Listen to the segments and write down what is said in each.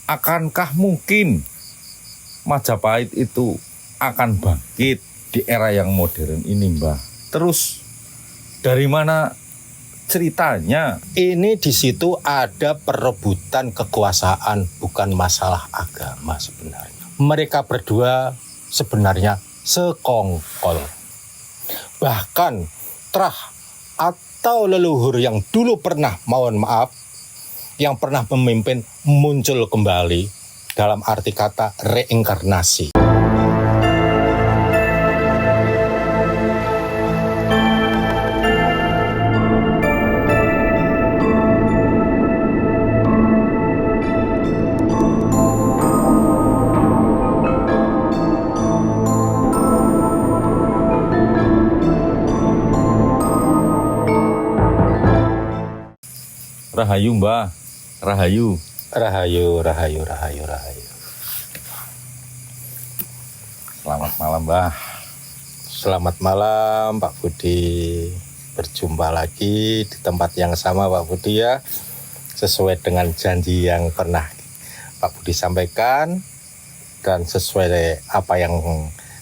Akankah mungkin Majapahit itu akan bangkit di era yang modern ini, Mbah? Terus dari mana ceritanya? Ini di situ ada perebutan kekuasaan, bukan masalah agama sebenarnya. Mereka berdua sebenarnya sekongkol. Bahkan terah atau leluhur yang dulu pernah, mohon maaf, yang pernah memimpin muncul kembali dalam arti kata reinkarnasi. Rahayu, Mbah. Rahayu. Rahayu, rahayu, rahayu, rahayu. Selamat malam, Mbah. Selamat malam, Pak Budi. Berjumpa lagi di tempat yang sama, Pak Budi ya. Sesuai dengan janji yang pernah Pak Budi sampaikan dan sesuai apa yang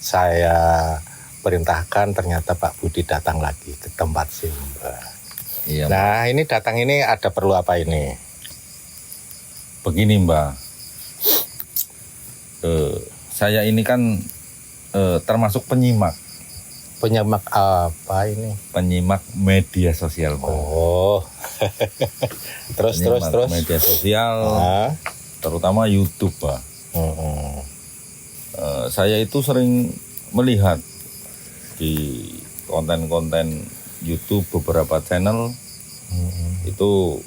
saya perintahkan, ternyata Pak Budi datang lagi ke tempat Simba. Iya, Nah, ini datang ini ada perlu apa ini? begini, Mbah. Saya ini kan termasuk penyimak Apa ini? Penyimak media sosial, Mbah. Oh, terus. Media sosial, terutama YouTube, Mbah. Saya itu sering melihat di konten-konten YouTube beberapa channel itu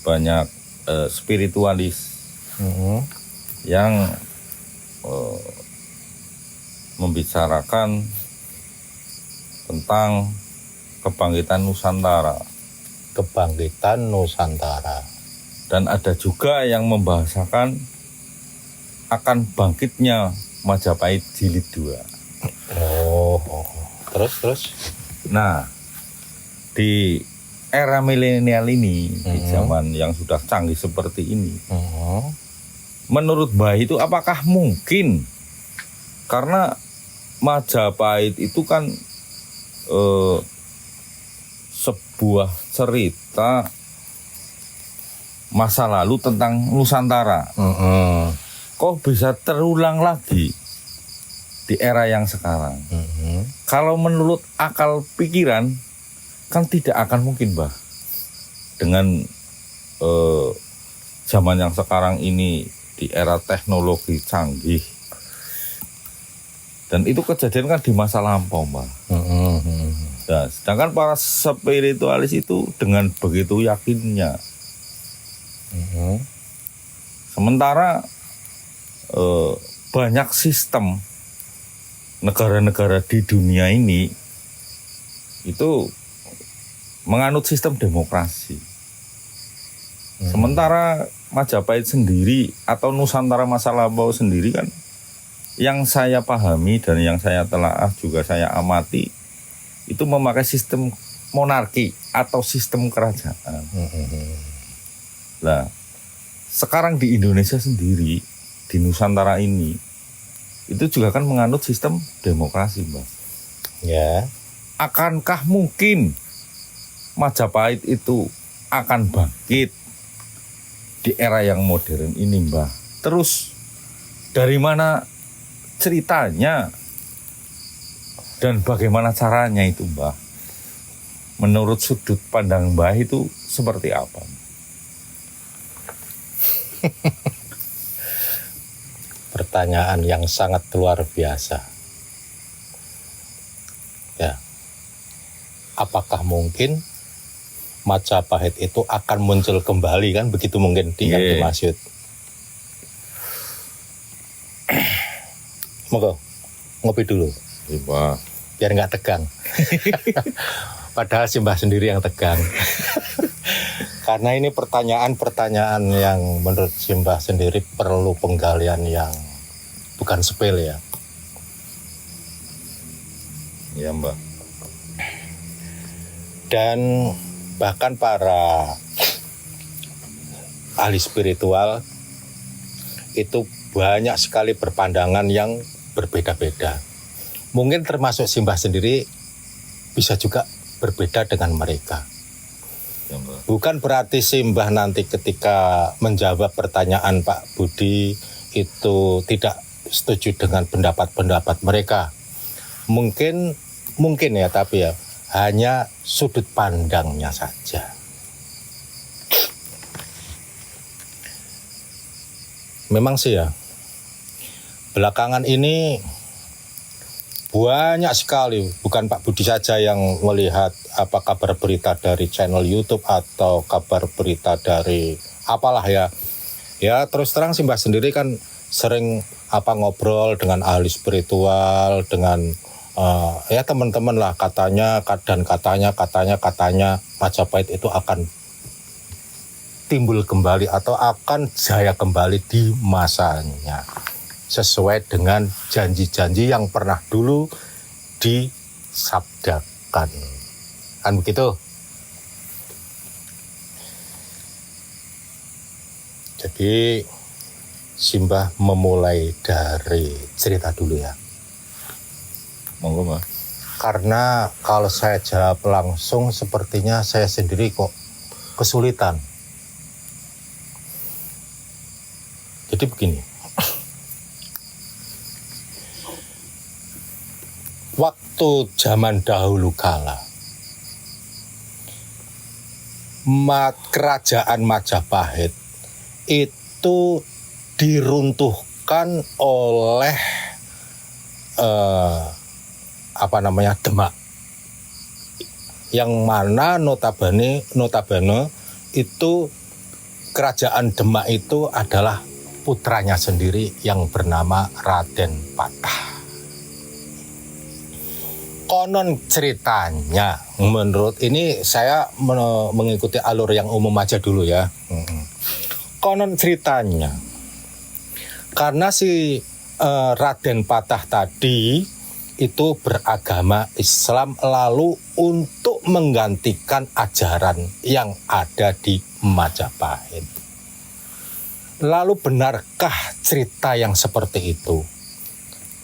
banyak spiritualis yang membicarakan tentang kebangkitan Nusantara. Kebangkitan Nusantara. Dan ada juga yang membahasakan akan bangkitnya Majapahit Jilid 2. Terus. Nah, di era milenial ini, di zaman yang sudah canggih seperti ini, menurut Mbah itu apakah mungkin? Karena Majapahit itu kan sebuah cerita masa lalu tentang Nusantara. Kok bisa terulang lagi di era yang sekarang? Kalau menurut akal pikiran kan tidak akan mungkin, Mbah. Dengan zaman yang sekarang ini di era teknologi canggih. Dan itu kejadian kan di masa lampau, Mbah. Nah, sedangkan para spiritualis itu dengan begitu yakinnya. Sementara banyak sistem negara-negara di dunia ini itu menganut sistem demokrasi. Sementara Majapahit sendiri atau Nusantara masa lampau sendiri kan yang saya pahami dan yang saya telaah juga saya amati itu memakai sistem monarki atau sistem kerajaan. Nah, sekarang di Indonesia sendiri, di Nusantara ini itu juga kan menganut sistem demokrasi, Mbak. Ya. Akankah mungkin Majapahit itu akan bangkit di era yang modern ini, Mbah? Terus dari mana ceritanya dan bagaimana caranya itu, Mbah? Menurut sudut pandang Mbah itu seperti apa? Pertanyaan yang sangat luar biasa. Ya. Apakah mungkin Majapahit itu akan muncul kembali, kan begitu mungkin yang dimaksud. Monggo ngopi dulu. Iya, biar nggak tegang. Padahal Simbah sendiri yang tegang. Karena ini pertanyaan-pertanyaan yang menurut Simbah sendiri perlu penggalian yang bukan sepele ya. Iya, Mbak. Dan bahkan para ahli spiritual itu banyak sekali berpandangan yang berbeda-beda. Mungkin termasuk Simbah sendiri bisa juga berbeda dengan mereka. Ya, Mbah. Bukan berarti Simbah nanti ketika menjawab pertanyaan Pak Budi itu tidak setuju dengan pendapat-pendapat mereka. Mungkin ya, tapi ya hanya sudut pandangnya saja. Memang sih ya, belakangan ini banyak sekali, bukan Pak Budi saja yang melihat apa kabar berita dari channel YouTube atau kabar berita dari apalah ya. Ya terus terang Simbah sendiri kan sering ngobrol dengan ahli spiritual, dengan ya teman-teman lah, katanya Majapahit itu akan timbul kembali atau akan jaya kembali di masanya, sesuai dengan janji-janji yang pernah dulu disabdakan. Kan begitu? Jadi Simbah memulai dari cerita dulu ya. Monggo, Mbah. Karena kalau saya jawab langsung sepertinya saya sendiri kok kesulitan. Jadi begini, waktu zaman dahulu kala, kerajaan Majapahit itu diruntuhkan oleh Demak, yang mana notabene itu kerajaan Demak itu adalah putranya sendiri yang bernama Raden Patah. Konon ceritanya, menurut ini saya mengikuti alur yang umum aja dulu ya. Konon ceritanya, karena si Raden Patah tadi itu beragama Islam, lalu untuk menggantikan ajaran yang ada di Majapahit. Lalu benarkah cerita yang seperti itu?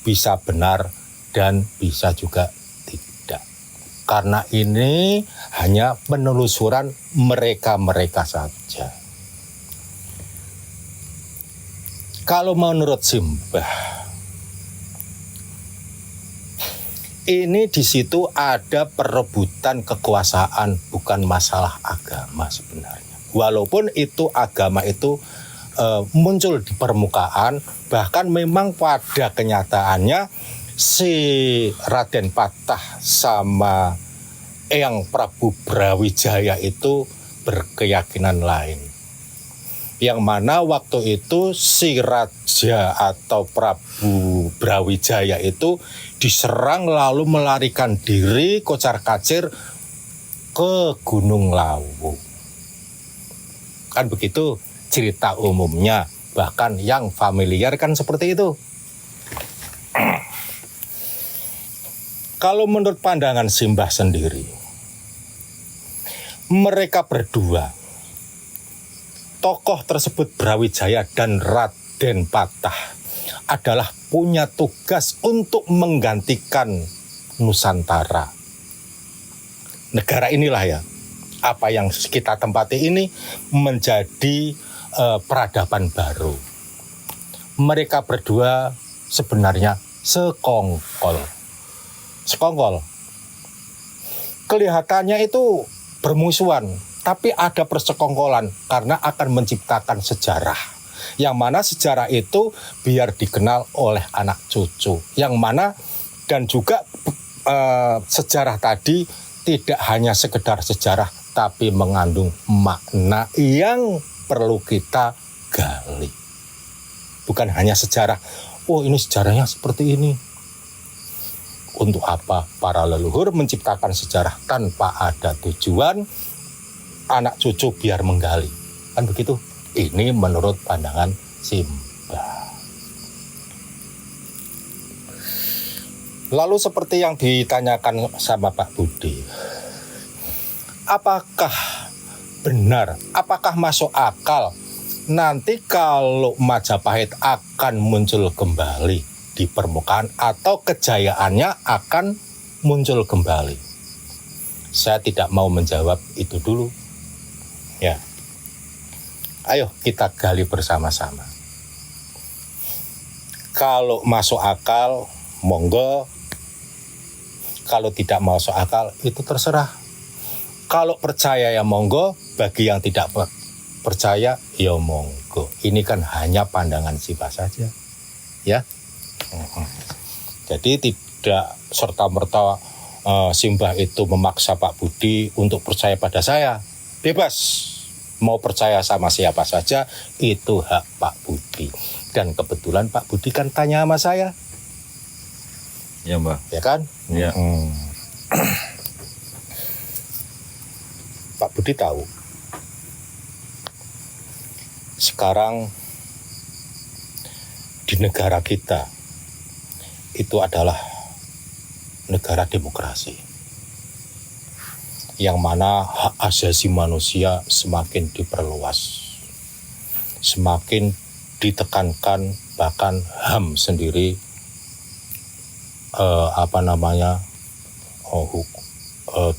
Bisa benar dan bisa juga tidak. Karena ini hanya penelusuran mereka-mereka saja. Kalau menurut Simbah, ini di situ ada perebutan kekuasaan, bukan masalah agama sebenarnya. Walaupun itu agama itu muncul di permukaan, bahkan memang pada kenyataannya si Raden Patah sama Eyang Prabu Brawijaya itu berkeyakinan lain. Yang mana waktu itu si Raja atau Prabu Brawijaya itu diserang lalu melarikan diri kocar-kacir ke Gunung Lawu. Kan begitu cerita umumnya, bahkan yang familiar kan seperti itu. Kalau menurut pandangan Simbah sendiri, mereka berdua, tokoh tersebut Brawijaya dan Raden Patah, adalah punya tugas untuk menggantikan Nusantara. Negara inilah ya, apa yang kita tempati ini menjadi peradaban baru. Mereka berdua sebenarnya sekongkol. Kelihatannya itu bermusuhan, tapi ada persekongkolan karena akan menciptakan sejarah. Yang mana sejarah itu biar dikenal oleh anak cucu. Yang mana dan juga sejarah tadi tidak hanya sekedar sejarah, tapi mengandung makna yang perlu kita gali. Bukan hanya sejarah, oh ini sejarahnya seperti ini. Untuk apa para leluhur menciptakan sejarah tanpa ada tujuan, anak cucu biar menggali. Kan begitu? Ini menurut pandangan Simbah. Lalu seperti yang ditanyakan sama Pak Budi, apakah benar, apakah masuk akal nanti kalau Majapahit akan muncul kembali di permukaan atau kejayaannya akan muncul kembali. Saya tidak mau menjawab itu dulu. Ya. Ayo kita gali bersama-sama. Kalau masuk akal, monggo. Kalau tidak masuk akal, itu terserah. Kalau percaya ya monggo, bagi yang tidak percaya ya monggo. Ini kan hanya pandangan Simbah saja. Ya. Jadi tidak serta-merta Simbah itu memaksa Pak Budi untuk percaya pada saya. Bebas. Mau percaya sama siapa saja, itu hak Pak Budi. Dan kebetulan Pak Budi kan tanya sama saya. Ya, Mbah. Ya kan? Ya. Pak Budi tahu. Sekarang di negara kita itu adalah negara demokrasi, yang mana hak asasi manusia semakin diperluas, semakin ditekankan, bahkan HAM sendiri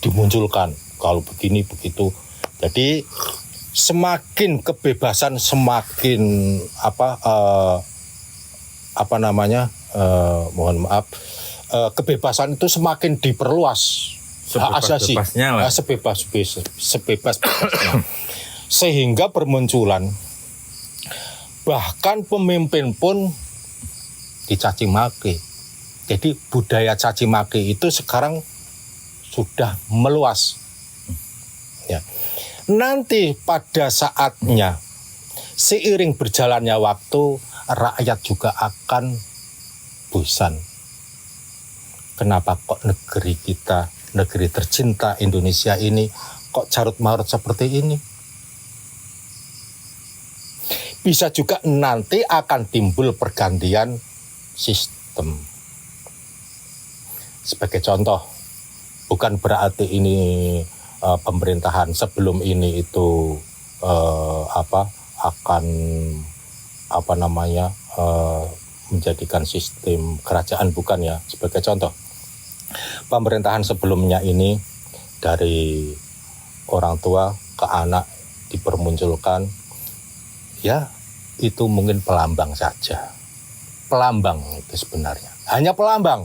dimunculkan kalau begini begitu. Jadi semakin kebebasan, semakin kebebasan itu semakin diperluas. Hak asasi, sebebas-bebasnya. Sehingga bermunculan, bahkan pemimpin pun dicaci maki. Jadi budaya caci maki itu sekarang sudah meluas. Ya. Nanti pada saatnya, seiring berjalannya waktu, rakyat juga akan bosan. Kenapa kok negeri kita, negeri tercinta Indonesia ini, kok carut-marut seperti ini? Bisa juga nanti akan timbul pergantian sistem. Sebagai contoh, bukan berarti ini pemerintahan sebelum ini itu akan menjadikan sistem kerajaan, bukan ya. Sebagai contoh, pemerintahan sebelumnya ini dari orang tua ke anak dipermunculkan, ya itu mungkin pelambang saja. Pelambang itu sebenarnya hanya pelambang,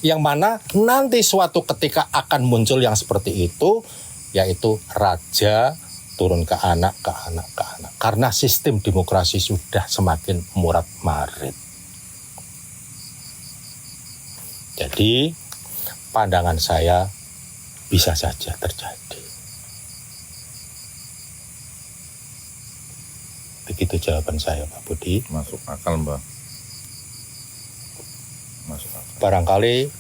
yang mana nanti suatu ketika akan muncul yang seperti itu, yaitu raja turun ke anak, ke anak, ke anak. Karena sistem demokrasi sudah semakin murat-marit. Jadi pandangan saya bisa saja terjadi. Begitu jawaban saya, Pak Budi. Masuk akal, Mbak. Masuk akal. Barangkali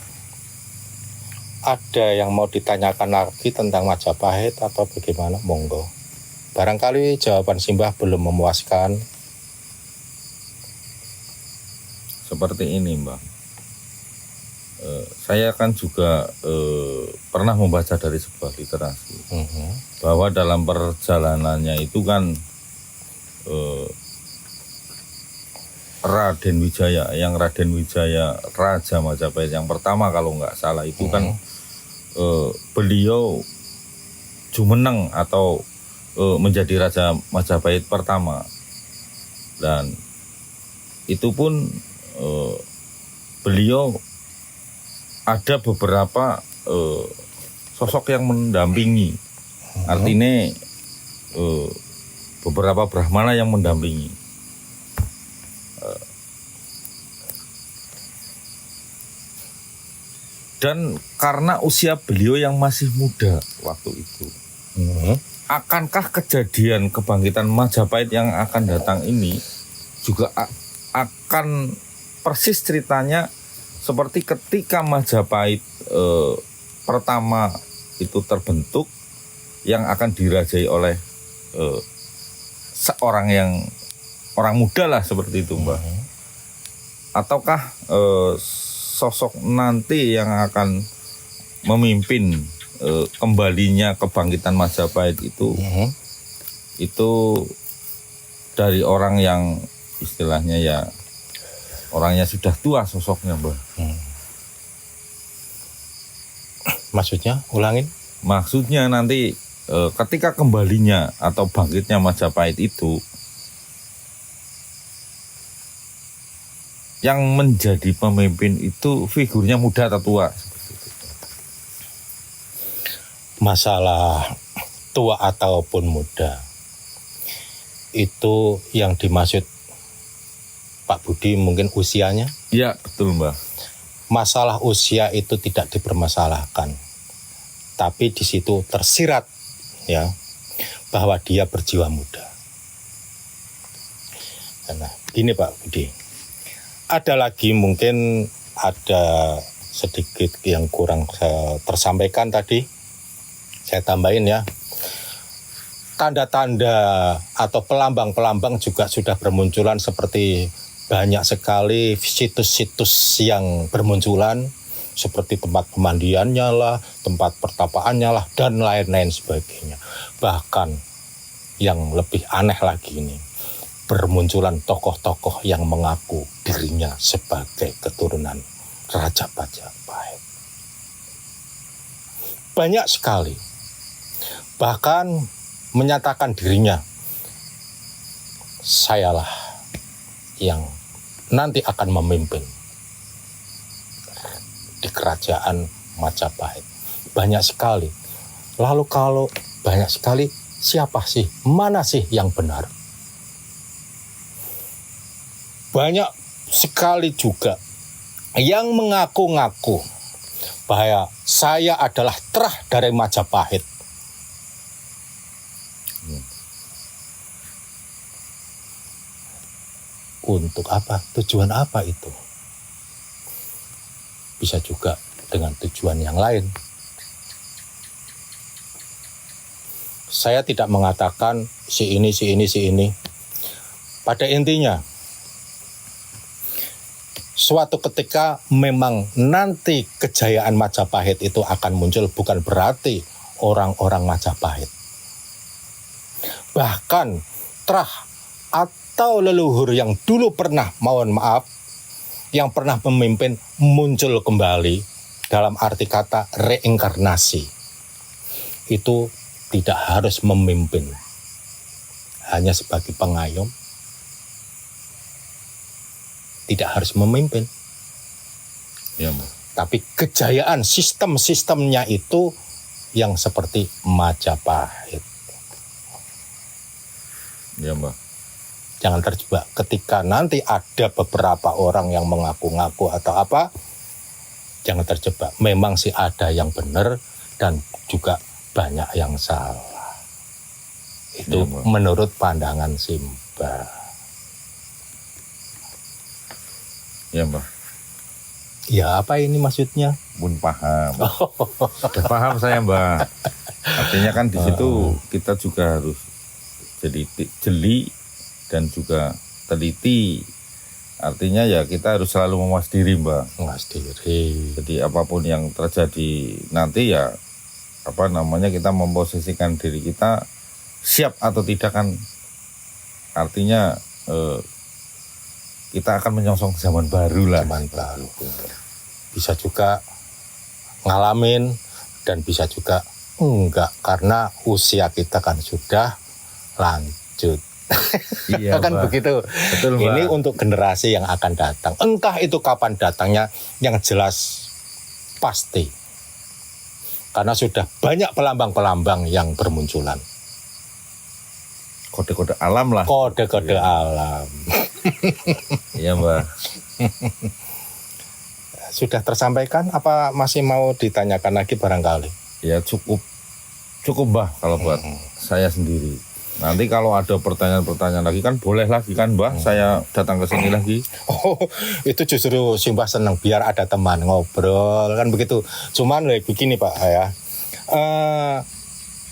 ada yang mau ditanyakan lagi tentang Majapahit atau bagaimana, monggo. Barangkali jawaban Simbah belum memuaskan. Seperti ini, Mbak. Saya kan juga pernah membaca dari sebuah literasi bahwa dalam perjalanannya itu kan Raden Wijaya Raja Majapahit yang pertama kalau nggak salah itu kan beliau jumeneng atau menjadi Raja Majapahit pertama, dan itu pun beliau ada beberapa sosok yang mendampingi, artinya beberapa Brahmana yang mendampingi. Dan karena usia beliau yang masih muda waktu itu, akankah kejadian kebangkitan Majapahit yang akan datang ini juga akan persis ceritanya seperti ketika Majapahit pertama itu terbentuk, yang akan dirajai oleh seorang orang muda lah seperti itu, Mbak? Ataukah sosok nanti yang akan memimpin kembalinya kebangkitan Majapahit itu dari orang yang istilahnya ya orangnya sudah tua sosoknya, Mbah. Maksudnya ulangin? Maksudnya nanti ketika kembalinya atau bangkitnya Majapahit itu, yang menjadi pemimpin itu figurnya muda atau tua? Masalah tua ataupun muda itu yang dimaksud Pak Budi mungkin usianya. Iya, betul, Mbah. Masalah usia itu tidak dipermasalahkan, tapi di situ tersirat ya bahwa dia berjiwa muda. Nah, gini Pak Budi, ada lagi mungkin ada sedikit yang kurang tersampaikan tadi, saya tambahin ya. Tanda-tanda atau pelambang-pelambang juga sudah bermunculan, seperti banyak sekali situs-situs yang bermunculan seperti tempat pemandiannya lah, tempat pertapaannya lah, dan lain-lain sebagainya. Bahkan yang lebih aneh lagi ini, bermunculan tokoh-tokoh yang mengaku dirinya sebagai keturunan Raja Majapahit. Banyak sekali. Bahkan menyatakan dirinya, sayalah yang nanti akan memimpin di kerajaan Majapahit. Banyak sekali. Lalu kalau banyak sekali, siapa sih? Mana sih yang benar? Banyak sekali juga yang mengaku-ngaku bahwa saya adalah terah dari Majapahit. Untuk apa? Tujuan apa itu? Bisa juga dengan tujuan yang lain. Saya tidak mengatakan si ini. Pada intinya, suatu ketika memang nanti kejayaan Majapahit itu akan muncul, bukan berarti orang-orang Majapahit. Bahkan terah atau leluhur yang dulu pernah, yang pernah memimpin muncul kembali, dalam arti kata reinkarnasi. Itu tidak harus memimpin, hanya sebagai pengayom. Tidak harus memimpin. Ya, Mbak. Tapi kejayaan sistem-sistemnya itu yang seperti Majapahit. Ya, Mbak. Jangan terjebak ketika nanti ada beberapa orang yang mengaku-ngaku atau apa. Jangan terjebak. Memang sih ada yang benar dan juga banyak yang salah. Itu Ya, menurut pandangan Simba. Ya, Mbak. Ya, apa ini maksudnya? Pun paham. Sudah paham saya, Mbak. Artinya kan di situ kita juga harus jadi jeli dan juga teliti. Artinya ya kita harus selalu mawas diri, Mbak. Mawas diri. Jadi apapun yang terjadi nanti ya kita memposisikan diri kita siap atau tidak, kan artinya kita akan menyongsong zaman baru lah. Zaman baru. Bisa juga ngalamin dan bisa juga enggak, karena usia kita kan sudah lanjut. Iya, kan Mbak. begitu. Betul, Mbak. Ini untuk generasi yang akan datang. Entah itu kapan datangnya, yang jelas pasti. Karena sudah banyak pelambang-pelambang yang bermunculan. Kode-kode alam lah. Kode-kode alam. Iya, Mbak. Sudah tersampaikan apa masih mau ditanyakan lagi barangkali? Ya cukup Mbak kalau buat saya sendiri. Nanti kalau ada pertanyaan-pertanyaan lagi kan boleh lagi kan, Mbak, saya datang ke sini lagi. Oh, itu justru Simbah senang biar ada teman ngobrol kan begitu. Cuman begini Pak ya,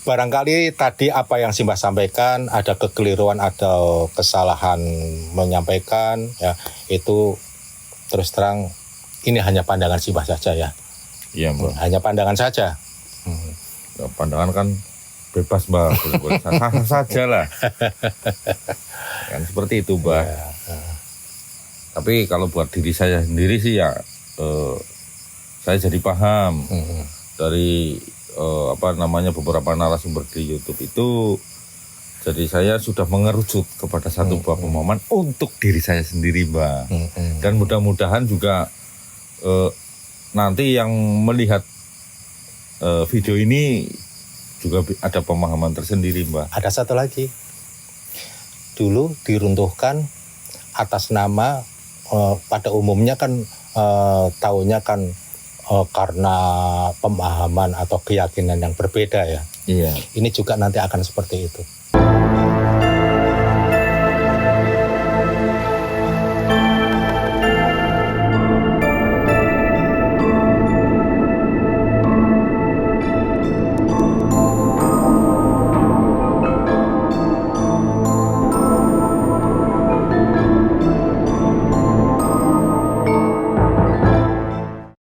barangkali tadi apa yang Simbah sampaikan ada kekeliruan atau kesalahan menyampaikan ya, itu terus terang ini hanya pandangan Simbah saja ya. Iya, Mbak. Hanya pandangan saja. Ya, pandangan kan bebas Mbah, sah-sah saja lah. Kan seperti itu Mbah. Ya. Tapi kalau buat diri saya sendiri sih ya saya jadi paham dari beberapa narasumber di YouTube itu. Jadi saya sudah mengerucut kepada satu buah pemahaman untuk diri saya sendiri Mbah. Dan mudah-mudahan juga nanti yang melihat video ini juga ada pemahaman tersendiri Mbah. Ada satu lagi. Dulu diruntuhkan atas nama pada umumnya kan taunya kan karena pemahaman atau keyakinan yang berbeda ya. Iya. Ini juga nanti akan seperti itu.